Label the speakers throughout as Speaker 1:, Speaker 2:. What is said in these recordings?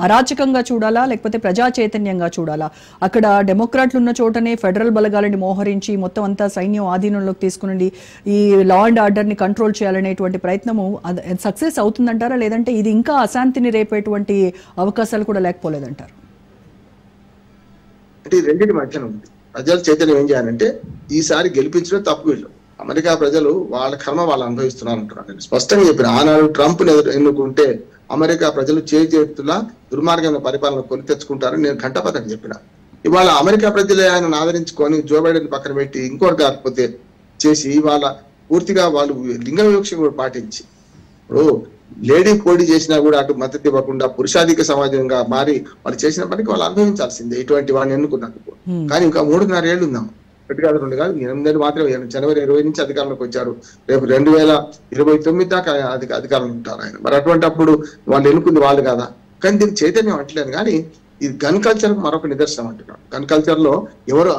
Speaker 1: అరాచకంగా చూడాలా లేకపోతే ప్రజా చైతన్యంగా చూడాలా? అక్కడ డెమోక్రాట్లు ఉన్న చోటనే ఫెడరల్ బలగాలని మోహరించి మొత్తం అంతా సైన్యం ఆధీనంలోకి తీసుకుని ఈ లా అండ్ ఆర్డర్ ని కంట్రోల్ చేయాలనేటువంటి ప్రయత్నము సక్సెస్ అవుతుందంటారా, లేదంటే ఇది ఇంకా అశాంతిని రేపేటువంటి అవకాశాలు కూడా లేకపోలేదంటారు?
Speaker 2: అంటే రెండింటి మధ్యన ఉంది. ప్రజల చైతన్యం ఏం చేయాలంటే ఈసారి గెలిపించడం తప్పు. వీళ్ళు అమెరికా ప్రజలు వాళ్ళ కర్మ వాళ్ళు అనుభవిస్తున్నారు అంటున్నారు. నేను స్పష్టంగా చెప్పిన ఆనాడు ట్రంప్ ఎన్నుకుంటే అమెరికా ప్రజలు చేతులా దుర్మార్గమైన పరిపాలన కొని తెచ్చుకుంటారని నేను ఘంటాపథం చెప్పిన. ఇవాళ అమెరికా ప్రజలే ఆయన ఆదరించుకొని జో బైడెన్ పక్కన పెట్టి ఇంకోటి కాకపోతే చేసి ఇవాళ పూర్తిగా వాళ్ళు లింగ వివక్ష కూడా పాటించి ఇప్పుడు లేడీ పోటీ చేసినా కూడా అటు మద్దతు ఇవ్వకుండా పురుషాధిక సమాజంగా మారి వాళ్ళు చేసిన పనికి వాళ్ళు అనుభవించాల్సిందే ఇటువంటి వాళ్ళని ఎన్నుకున్నందుకు. కానీ ఇంకా 3.5 ఏళ్ళు ఉందాం, 1 కాదు 2 కాదు 8 ఏళ్ళు మాత్రమే. జనవరి 20 నుంచి అధికారంలోకి వచ్చారు. రేపు 2029 దాకా అధికారంలో ఉంటారు ఆయన. మరి అటువంటి అప్పుడు వాళ్ళు ఎన్నుకుంది వాళ్ళు కదా. కానీ దీనికి చైతన్యం అంటలేదు. కానీ ఇది గన్ కల్చర్ మరొక నిదర్శనం అంటున్నాడు. గన్ కల్చర్ లో ఎవరు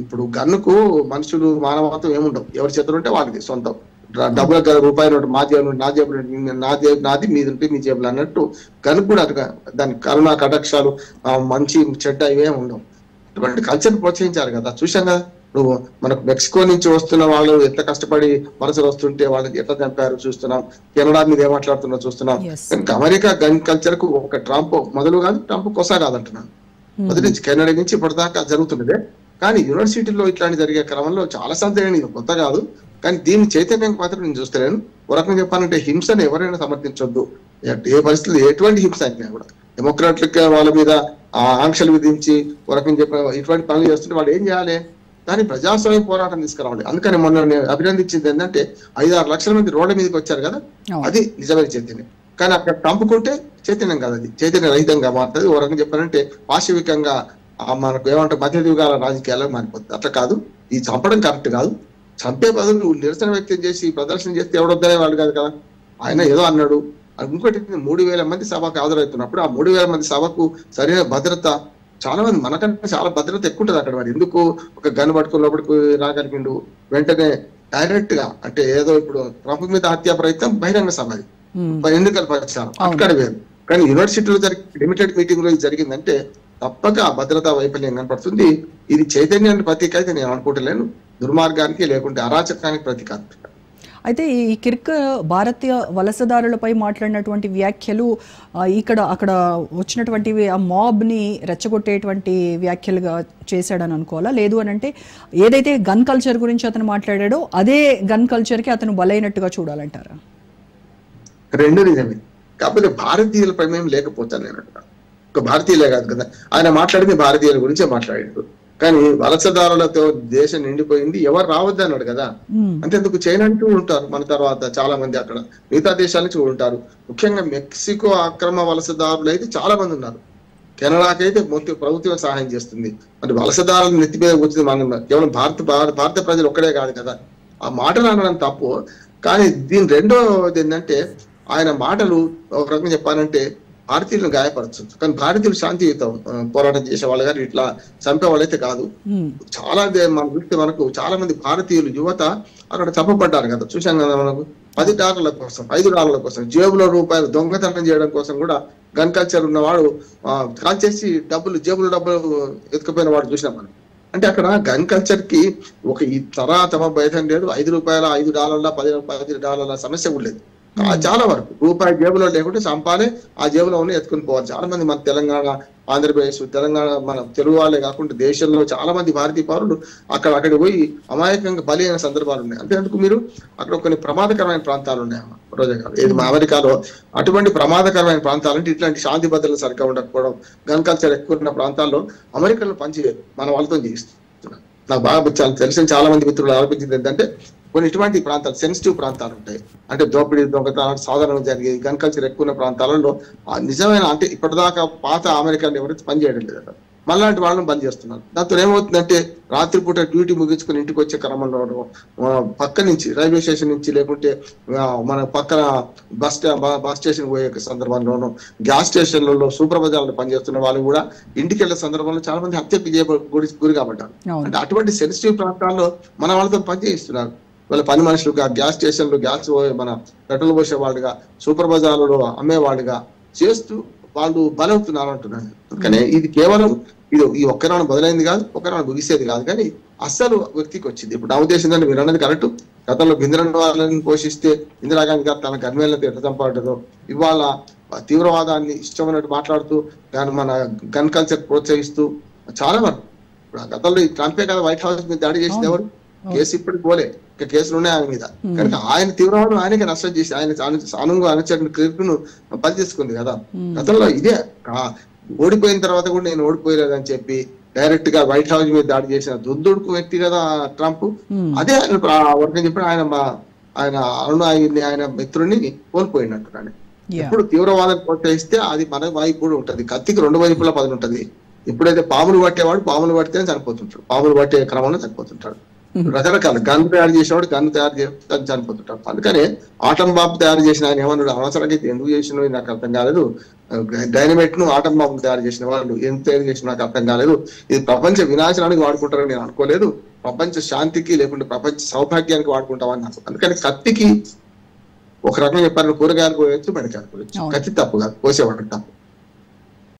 Speaker 2: ఇప్పుడు గన్నుకు మనుషులు మానవత్వం ఏముండవు, ఎవరి చేతులు ఉంటే వాళ్ళకి సొంతం. డబ్బుల రూపాయి నోటు మా జేబులు నాది మీదుంటే మీ జేబులు అన్నట్టు గన్ కూడా దాని కరుణ కటాక్షాలు మంచి చెడ్డ ఇవే ఉండవు. అటువంటి కల్చర్ ప్రోత్సహించారు కదా. చూసాం కదా నువ్వు మనకు మెక్సికో నుంచి వస్తున్న వాళ్ళు ఎంత కష్టపడి వలసలు వస్తుంటే వాళ్ళకి ఎట్లా చంపారు చూస్తున్నాం. కెనడా మీద ఏం మాట్లాడుతున్నా చూస్తున్నాం. కానీ అమెరికా గన్ కల్చర్ కు ఒక ట్రంప్ మొదలు కాదు, ట్రంప్ కొసా కాదంటున్నాను. మొదటి నుంచి కెనడా నుంచి ఇప్పటిదాకా జరుగుతున్నదే. కానీ యూనివర్సిటీలో ఇట్లాంటి జరిగే క్రమంలో చాలా సందేహం, ఇది కొత్త కాదు. కానీ దీని చైతన్యం మాత్రం నేను చూస్తలేను. ఒక రకంగా చెప్పాలంటే హింసను ఎవరైనా సమర్థించొద్దు. ఏ పరిస్థితులు ఎటువంటి హింస అయినా కూడా డెమోక్రాట్లకి వాళ్ళ మీద ఆంక్షలు విధించి ఒక రకంగా చెప్పిన ఇటువంటి పనులు చేస్తుంటే వాళ్ళు ఏం చేయాలి? దాని ప్రజాస్వామ్య పోరాటం తీసుకురావాలి. అందుకని మొన్న నేను అభినందించింది ఏంటంటే 5-6 లక్షల మంది రోడ్ల మీదకి వచ్చారు కదా, అది నిజమైన చైతన్యం. కానీ అక్కడ చంపుకుంటే చైతన్యం కాదు, అది చైతన్య రహితంగా మారుతుంది. ఒక రకంగా చెప్పాలంటే పాశవికంగా మనకు ఏమంటే మధ్యయుగాల రాజకీయాలకు మారిపోతుంది. అట్లా కాదు, ఈ చంపడం కరెక్ట్ కాదు. చంపే బదులు నిరసన వ్యక్తం చేసి ప్రదర్శన చేస్తే ఎవడొద్దానే వాళ్ళు కాదు కదా. ఆయన ఏదో అన్నాడు. ఇంకోటి 3,000 మంది సభకు హాజరవుతున్నప్పుడు ఆ 3,000 మంది సభకు సరైన భద్రత చాలా మంది మనకంటే చాలా భద్రత ఎక్కువ ఉంటుంది అక్కడ. మరి ఎందుకు ఒక గన్ పట్టుకుని లోపలికి రాగలిగిండు? వెంటనే డైరెక్ట్ గా అంటే ఏదో ఇప్పుడు ట్రంప్ మీద హత్యా ప్రయత్నం బహిరంగ సభ, ఎన్నికల ప్రచారం అక్కడ వేరు. కానీ యూనివర్సిటీలో లిమిటెడ్ మీటింగ్ లో జరిగిందంటే తప్పక ఆ భద్రతా వైఫల్యం కనపడుతుంది. ఇది చైతన్యాన్ని ప్రతీక అయితే నేను అనుకుంటలేను, దుర్మార్గానికి లేకుంటే అరాచకానికి ప్రతీక.
Speaker 1: అయితే ఈ కిర్క్ భారతీయ వలసదారులపై మాట్లాడినటువంటి వ్యాఖ్యలు అక్కడ వచ్చినటువంటివి ఆ మాబ్ని రెచ్చగొట్టేటువంటి వ్యాఖ్యలుగా చేశాడని అనుకోవాలా? లేదు అని అంటే ఏదైతే గన్ కల్చర్ గురించి అతను మాట్లాడాడో అదే గన్ కల్చర్కి అతను బలైనట్టుగా చూడాలంటారా?
Speaker 2: రెండు నిజమే. కాకపోతే భారతీయులపై మేము లేకపోతాను నేను అంటున్నాను. ఒక భారతీయులే కాదు కదా ఆయన మాట్లాడింది, భారతీయుల గురించే మాట్లాడాడు. కానీ వలసదారులతో దేశం నిండిపోయింది, ఎవరు రావద్దు అన్నాడు కదా. అంతేందుకు చైనా నుంచి ఉంటారు మన తర్వాత చాలా మంది, అక్కడ మిగతా దేశాల నుంచి ఉంటారు. ముఖ్యంగా మెక్సికో అక్రమ వలసదారులు అయితే చాలా మంది ఉన్నారు. కెనడాకైతే మొత్తం ప్రభుత్వం సహాయం చేస్తుంది. మరి వలసదారులు నెత్తి మీద వచ్చింది మనం కేవలం భారత ప్రజలు ఒక్కడే కాదు కదా. ఆ మాటలు అనడం తప్పు. కానీ దీని రెండోది ఏంటంటే ఆయన మాటలు ఒక రకంగా చెప్పాలంటే భారతీయులను గాయపరచచ్చు. కానీ భారతీయులు శాంతియుత పోరాటం చేసే వాళ్ళు కానీ ఇట్లా చంపే వాళ్ళైతే కాదు. చాలా మనం చూస్తే మనకు చాలా మంది భారతీయులు యువత అక్కడ చంపబడ్డారు కదా. చూసాం కదా మనకు $10 కోసం $5 కోసం జేబులో రూపాయలు దొంగతనం చేయడం కోసం కూడా గన్ కల్చర్ ఉన్నవాడు కాల్ చేసి జేబులో డబ్బులు ఎత్తుకుపోయిన వాడు చూసినాం మనం. అంటే అక్కడ గన్ కల్చర్ కి ఒక ఈ తమ భేదం లేదు. $5 $10 సమస్య కూడా లేదు. చాలా వరకు రూపాయి జేబులో లేకుంటే చంపాలి, ఆ జేబులో ఉన్న ఎత్తుకుని పోవాలి. చాలా మంది మన తెలంగాణ, ఆంధ్రప్రదేశ్, తెలంగాణ మన తెలుగు వాళ్ళే కాకుండా దేశంలో చాలా మంది భారతీయ పౌరులు అక్కడికి పోయి అమాయకంగా బలి అయిన సందర్భాలు ఉన్నాయి. అంతేందుకు మీరు అక్కడ కొన్ని ప్రమాదకరమైన ప్రాంతాలు ఉన్నాయి రోజా గారు. ఏది అమెరికాలో అటువంటి ప్రమాదకరమైన ప్రాంతాలంటే ఇట్లాంటి శాంతి భద్రతలు సరిగ్గా ఉండకపోవడం, గన్ కల్చర్ ఎక్కువ ఉన్న ప్రాంతాల్లో అమెరికాలో పనిచేయదు, మన వాళ్ళతో చేయిస్తున్నారు. నాకు బాగా తెలిసిన చాలా మంది మిత్రులు ఆలోచించింది ఏంటంటే కొన్ని ఇటువంటి ప్రాంతాలు సెన్సిటివ్ ప్రాంతాలు ఉంటాయి. అంటే దోపిడీ దొంగతనాలు సాధారణంగా జరిగేది గన్ కల్చర్ ఎక్కువ ఉన్న ప్రాంతాలలో నిజమైన అంటే ఇప్పటిదాకా పాత అమెరికాలో ఎవరైతే పనిచేయడం లేదట మళ్ళాంటి వాళ్ళని బంద్ చేస్తున్నారు. దాంతో ఏమవుతుందంటే రాత్రిపూట డ్యూటీ ముగించుకుని ఇంటికి వచ్చే క్రమంలో పక్క నుంచి రైల్వే స్టేషన్ నుంచి లేకుంటే మన పక్కన బస్ స్టేషన్ పోయే సందర్భంలోనూ గ్యాస్ స్టేషన్లలో సూపర్వైజర్లు పనిచేస్తున్న వాళ్ళు కూడా ఇంటికి వెళ్ళే సందర్భంలో చాలా మంది హత్యకు గురి కాబట్టారు. అంటే అటువంటి సెన్సిటివ్ ప్రాంతాల్లో మన వాళ్ళతో పనిచేయిస్తున్నారు. వాళ్ళ పని మనుషులుగా గ్యాస్ స్టేషన్లు గ్యాస్ మన పెట్రోల్ పోసే వాళ్ళుగా సూపర్వైజర్లు అమ్మేవాళ్ళుగా చేస్తూ వాళ్ళు బలవుతున్నారు అంటున్నాను. కానీ ఇది కేవలం ఈ ఒక్కనాడు మొదలైంది కాదు, ఒక్కనాడు ముగిసేది కాదు, కానీ అస్సలు వ్యక్తికి వచ్చింది. ఇప్పుడు నా ఉద్దేశం ఏంటంటే మీరు అన్నది కరెక్ట్. గతంలో బింద్రన్ పోషిస్తే ఇందిరాగాంధీ గారు తన గన్మేళ్లతో ఎట్లా చంపబడ్డదో, ఇవాళ తీవ్రవాదాన్ని ఇష్టమైనట్టు మాట్లాడుతూ దాన్ని మన గన్ కల్చర్ ప్రోత్సహిస్తూ చాలా వరకు ఇప్పుడు గతంలో ఈ ట్రంపే కదా వైట్ హౌస్ మీద దాడి చేసింది. ఎవరు కేసు ఇప్పటికి పోలే, ఇంకా కేసులు ఉన్నాయి ఆయన మీద. కనుక ఆయన తీవ్రవాదం ఆయనకి నష్టం చేసి ఆయన సానుగా అనుచరుని కీర్పును బలి చేసుకుంది కదా. గతంలో ఇదే ఓడిపోయిన తర్వాత కూడా నేను ఓడిపోయలేదని చెప్పి డైరెక్ట్ గా వైట్ హౌస్ మీద దాడి చేసిన దుద్దుడుకు వ్యక్తి కదా ట్రంప్. అదే ఆయన వర్గం చెప్పి ఆయన అనునాయుని ఆయన మిత్రుడిని కోల్పోయినట్టున్నాడు. ఎప్పుడు తీవ్రవాదం ప్రోత్సహిస్తే అది మన వైపు కూడా ఉంటది. కత్తికి రెండు వైపులా పదులు ఉంటది. ఎప్పుడైతే పాములు పట్టేవాడు పాములు పడితే చనిపోతుంటాడు, పాములు పట్టే క్రమంలో చనిపోతుంటాడు. రకరకాల గన్ తయారు చేసేవాడు గన్ తయారు చేస్తే చనిపోతుంటాడు. అందుకనే ఆటం బాంబు తయారు చేసిన ఆయన ఏమన్నాడు, అవసరంగా ఎందుకు చేసినో నాకు అర్థం కాలేదు, డైనమైట్ ను ఆటం బాంబు తయారు చేసిన వాళ్ళు ఏం తయారు చేసిన నాకు అర్థం కాలేదు, ఇది ప్రపంచ వినాశనానికి వాడుకుంటారని నేను అనుకోలేదు, ప్రపంచ శాంతికి లేకుంటే ప్రపంచ సౌభాగ్యానికి వాడుకుంటామని నాకు. అందుకని కత్తికి ఒక రకంగా చెప్పారు, కూరగాయలు కోయవచ్చు, బెండకాయలు కోయవచ్చు, కత్తి తప్పు కాదు, కోసేవాడు తప్పు.